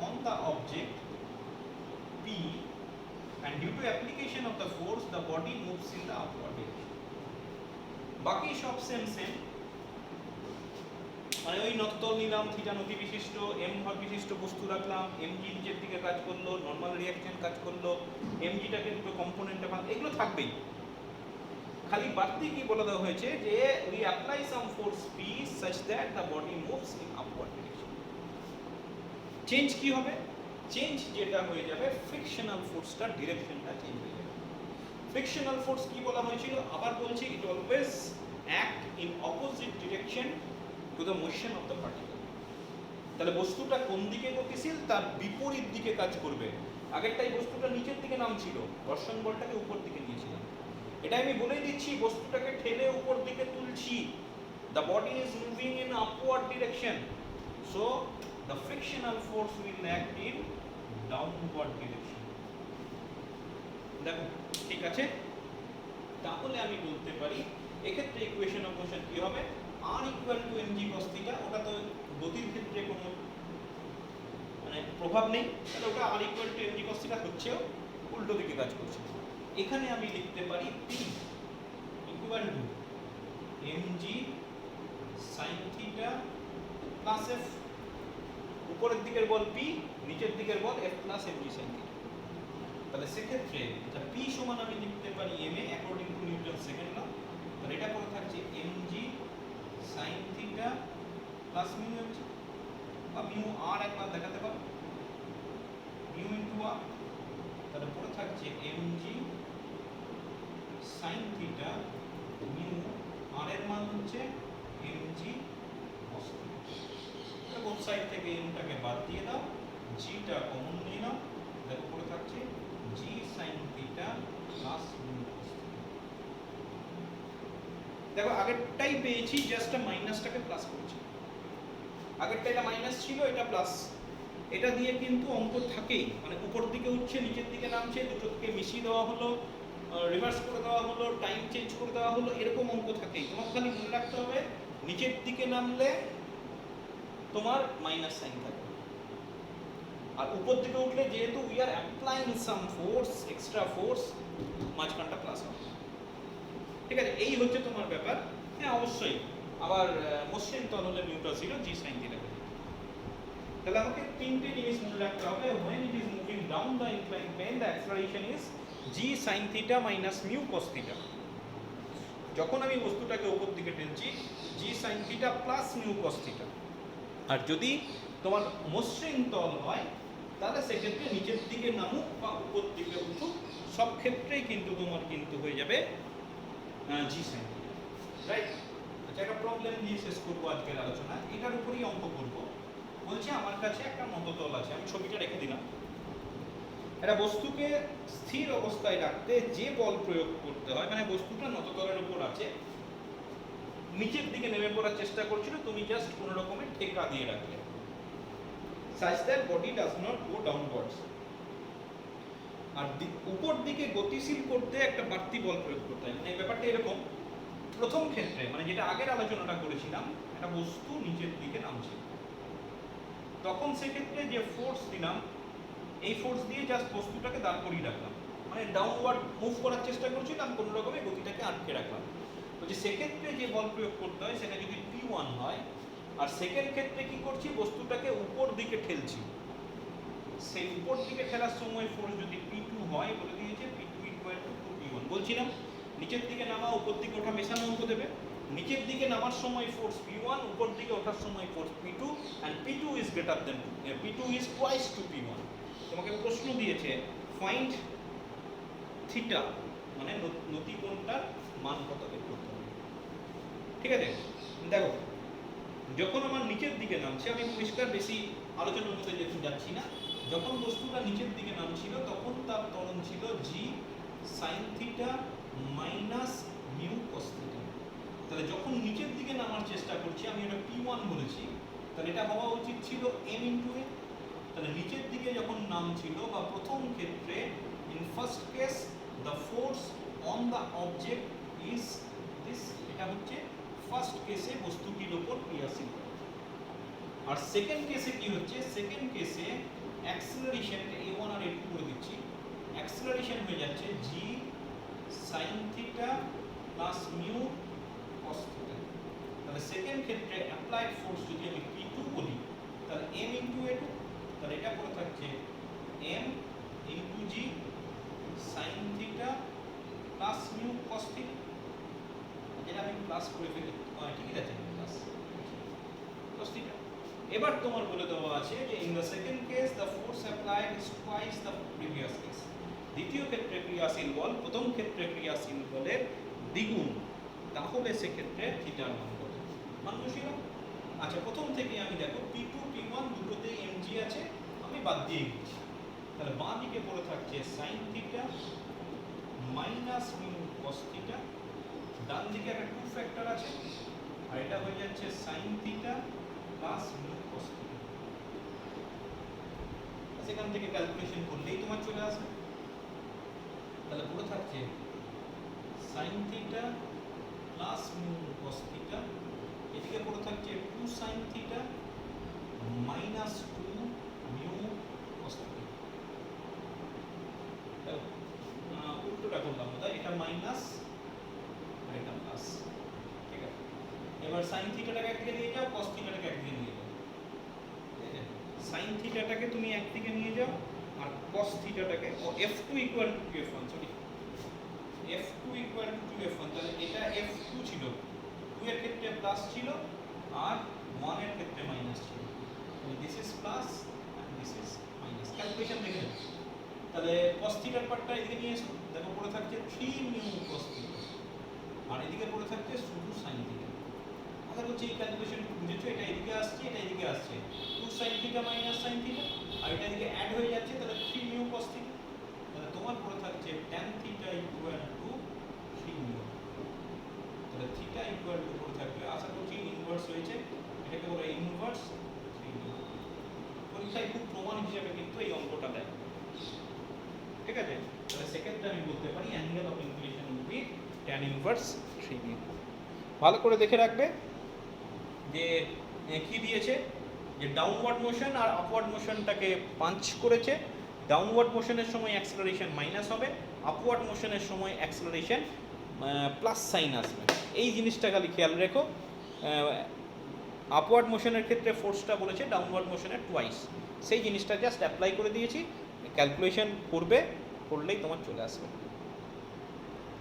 on the object P, and due to application of the force the body moves in the upward direction. বাকি সব সেম। মানে ওই নততল নিলাম, থিটা নতি বিশিষ্ট, এম ভর বিশিষ্ট বস্তু রাখলাম, এমজি নিচের দিকে কাজ করলো, নর্মাল রিঅ্যাকশন কাজ করলো, এমজিটাকে দুটো কম্পোনেন্টে ভাগ, এগুলো থাকবেই। খালি বাড়তি কি বলে দেওয়া হয়েছে যে we apply some force P such that the body moves in upward direction. Change কি হবে? চেঞ্জ যেটা হয়ে যাবে, ফ্রিকশনাল ফোর্সটার ডিরেকশনটা চেঞ্জ হয়ে যাবে। ফ্রিকশনাল ফোর্স কি বলা হয়েছিল? আবার বলছি, ইট always act in opposite direction to the motion of the particle. তাহলে বস্তুটা কোন দিকে গতিশীল? তার বিপরীত দিকে কাজ করবে। আগেরটাই বস্তুটা নিচের দিকে নামছিল, ঘর্ষণ বলটাকে উপর দিকে নিয়েছিলাম। এটা আমি বলেই দিচ্ছি, বস্তুটাকে ঠেলে উপর দিকে তুলছি। The body is moving in upward direction, so the frictional force will act in downward direction. দেখো ঠিক আছে? তাহলে আমি বলতে পারি এক্ষেত্রে ইকুয়েশন অফ মোশন কি হবে? r equal to mg cos θ। ওটা তো গতির ক্ষেত্রে কোনো মানে প্রভাব নেই, তাহলে ওটা r equal to mg cos θ হচ্ছেও, উল্টো দিকে কাজ করছে। এখানে আমি লিখতে পারি p equal to mg sin θ plus f। উপরের দিকের বল P, নিচের দিকের বল F প্লাস mg sin θ। তাহলে সেক্ষেত্রে এটা P সমান আমি লিখতে পারি ma according to Newton second law. তাহলে এটা পড়ে থাকছে mg sin θ plus mu mg, বা মিউ r একবার দেখাতে পারো, মিউ ইনটু r। তাহলে পড়ে থাকছে mg sin θ মিউ r এর মান হচ্ছে mg cos θ। বোথ সাইড থেকে এমটাকে বাদ দিয়ে দাও, জিটা কমন নিয়ে নাও, দেখো পড়ে থাকছে জি sign theta plus mu cos theta. দেখো আগেরটাই পেয়েছি, জাস্ট মাইনাসটাকে প্লাস করেছি। আগেরটা এটা মাইনাস ছিল, এটা প্লাস। এটা দিয়ে কিন্তু অঙ্ক থাকেই, মানে উপর দিকে উঠছে, নিচের দিকে নামছে, দুটোকে মিশিয়ে দেওয়া হলো, রিভার্স করে দেওয়া হলো, টাইম চেঞ্জ করে দেওয়া হলো, এরকম অঙ্ক থাকেই। তোমাকে খালি মনে রাখতে হবে, নিচের দিকে নামলে তোমার মাইনাস সাইন থাকবে, আর উপর দিকে উঠলে যেহেতু we are applying some force, extra force, মাঝখানটা প্লাস হবে। ঠিক আছে, এই হচ্ছে তোমার ব্যাপার। হ্যাঁ অবশ্যই, আবার মসৃণ তল হলে মিউটা 0, জি সাইন থিটা। তাহলে আমাকে তিনটে জিনিস মনে রাখতে হবে। when it is moving down the inclined plane the acceleration is g sin theta minus mu cos theta। যখন আমি বস্তুটাকে উপর দিকে টেনছি, g sin theta plus mu cos theta। আর যদি তোমার মসৃণ তল হয়, তাহলে সেক্ষেত্রে নিচের দিকে নামুক বা উপর দিকে উঠুক, সব ক্ষেত্রেই কিন্তু তোমার কিন্তু হয়ে যাবে জি সাইন থিটা, রাইট? আচ্ছা, একটা প্রবলেম দিয়ে শেষ করবো আজকের আলোচনা, এটার উপরেই অঙ্ক করবো। বলছে আমার কাছে একটা নততল আছে, আমি ছবিটা রেখে দিলাম। একটা বস্তুকে স্থির অবস্থায় রাখতে যে বল প্রয়োগ করতে হয়, মানে বস্তুটা নততলের উপর আছে, নিচের দিকে নেমে পড়ার চেষ্টা করছিল, তুমি জাস্ট কোনো রকমের ঠেকা দিয়ে রাখলে, such that body does not go downwards। আর উপর দিকে গতিশীল করতে একটা বাড়তি বল প্রয়োগ করতে হয়। মানে ব্যাপারটা এরকম, প্রথম ক্ষেত্রে মানে যেটা আগের আলোচনাটা করেছিলাম, একটা বস্তু নিচের দিকে নামছে, তখন সেক্ষেত্রে যে ফোর্স দিলাম, এই ফোর্স দিয়ে জাস্ট বস্তুটাকে দাঁড় করিয়ে রাখলাম, মানে ডাউনওয়ার্ড মুভ করার চেষ্টা করছিলাম, কোনো রকমে গতিটাকে আটকে রাখলাম। বলছি সেক্ষেত্রে যে বল প্রয়োগ করতে হয় সেটা যদি P1 হয়, আর সেকেন্ড ক্ষেত্রে কি করছি, বস্তুটাকে উপর দিকে ঠেলছি, সেই উপর দিকে ঠেলার সময় ফোর্স যদি P2 হয়, বলে দিয়েছে P2 ইকুয়াল টু P1। বলছিলাম নিচের দিকে নামা উপর দিকে ওঠা মেশানো অঙ্ক দেবে, নিচের দিকে নামার সময় ফোর্স P1, উপর দিকে ওঠার সময় force P2, and P2 is greater than P2 is twice to P1। তোমাকে প্রশ্ন দিয়েছে ফাইন্ড থিটা, মানে নতি কোণটার মান কত বের করতে হবে। ঠিক আছে, দেখো যখন আমার নিচের দিকে নামছে, আমি পরিষ্কার বেশি আলোচনার মধ্যে যেতে যাচ্ছি না, যখন বস্তুটা নিচের দিকে নামছিল তখন তার ত্বরণ ছিল জি sign theta minus mu cos theta. তাহলে যখন নিচের দিকে নামার চেষ্টা করছি, আমি এটা P1 বলেছি, তাহলে এটা হওয়া উচিত ছিল m ইন্টু এ। তাহলে নিচের দিকে যখন নামছিল বা প্রথম ক্ষেত্রে, in first case the force on the object is this, এটা হচ্ছে ফার্স্ট কেসে বস্তুটির উপর ক্রিয়াশীল। আর সেকেন্ড কেসে কি হচ্ছে, সেকেন্ড কেসে অ্যাক্সিলারেশন a1 আর a2 করে দিচ্ছি, অ্যাক্সিলারেশন হয়ে যাচ্ছে জি sign theta plus mu cos theta. তাহলে সেকেন্ড ক্ষেত্রে অ্যাপ্লাইড ফোর্স যদি আমি P2 বলি, তাহলে m ইনটু a2, তাহলে এটা পড়ে থাকছে m ইনটু জি sign theta plus mu cos theta, যেটা আমি প্লাস করে ফেলি, ঠিক আছে প্লাস কস থিটা। এবার তোমার বলে দেওয়া আছে যে in the second case the force applied is twice the previous case. দ্বিতীয় ক্ষেত্রে ক্রিয়াশীল বল প্রথম ক্ষেত্রে ক্রিয়াশীল বলের দ্বিগুণ, তাহলে সেক্ষেত্রে থিটার মান কত, মান বসিয়ে। আচ্ছা, প্রথম থেকে আমি দেখো P2 P1 দুটোতেই mg আছে, আমি বাদ দিয়ে দিচ্ছি, তাহলে বাঁ দিকে পড়ে থাকছে sine theta minus mu cos theta, ডান দিকে একটা 2 ফ্যাক্টর আছে, আর এটা হয়ে যাচ্ছে sine theta plus mu cos theta. সেখান থেকে ক্যালকুলেশন করলেই তোমার চলে আসবে। তাহলে পুরো থাকছে sine theta plus mu cos theta, এদিকে পুরো থাকছে 2 sign theta minus 2 mu cos theta. উল্টোটা করলাম, তাই এটা মাইনাস আর এটা প্লাস। ঠিক আছে, এবার সাইন থিটাটাকে একদিকে নিয়ে যাও, কস থিটাটাকে একদিকে নিয়ে যাও। সাইন থিটাটাকে তুমি একদিকে নিয়ে যাও, আর কস থিটাটাকে f2 equal to 2f1, sorry f2 equal to 2f1। তাহলে এটা f2 ছিল, 2 এর ক্ষেত্রে প্লাস ছিল আর 1 এর ক্ষেত্রে মাইনাস ছিল। This is plus and this is minus. Calculation দেখে নাও। তাহলে cos থিটার পার্টটা এদিকে নিয়ে এসো, দেখো পড়ে থাকছে 3 মিউ cos থিটা, আর এদিকে পড়ে থাকছে শুধু sin থিটা। আশা করছি এই ক্যালকুলেশন বুঝেছো, এটা এদিকে আসছে, এটা এদিকে আসছে, 2 sin theta minus sin theta, আর এটা এদিকে অ্যাড হয়ে যাচ্ছে, তাহলে 3 মিউ cos থিটা। তাহলে তোমার পড়ে থাকছে tan theta equal to 3 mu. তাহলে থিটা ইকুয়াল টু পড়ে থাকবে, আশা করছি ইনভার্স হয়েছে, এটাকে বলে ইনভার্স 3 মিউ। পরীক্ষায় খুব প্রমাণ হিসেবে কিন্তু এই অঙ্কটা দেয়। ঠিক আছে, তাহলে সেক্ষেত্রে আমি বলতে পারি angle of inclination will be tan inverse 3 mu. ভালো করে দেখে রাখবে যে কি দিয়েছে, যে ডাউনওয়ার্ড মোশন আর আপওয়ার্ড মোশনটাকে পাঞ্চ করেছে। ডাউনওয়ার্ড মোশনের সময় অ্যাক্সেলারেশন মাইনাস হবে, আপওয়ার্ড মোশনের সময় অ্যাক্সেলারেশন প্লাস সাইন আসবে। এই জিনিসটা খালি খেয়াল রেখো। আপওয়ার্ড মোশনের ক্ষেত্রে ফোর্সটা বলেছে ডাউনওয়ার্ড মোশনের টুয়াইস, সেই জিনিসটা জাস্ট অ্যাপ্লাই করে দিয়েছি। ক্যালকুলেশন করবে, করলেই তোমার চলে আসবে।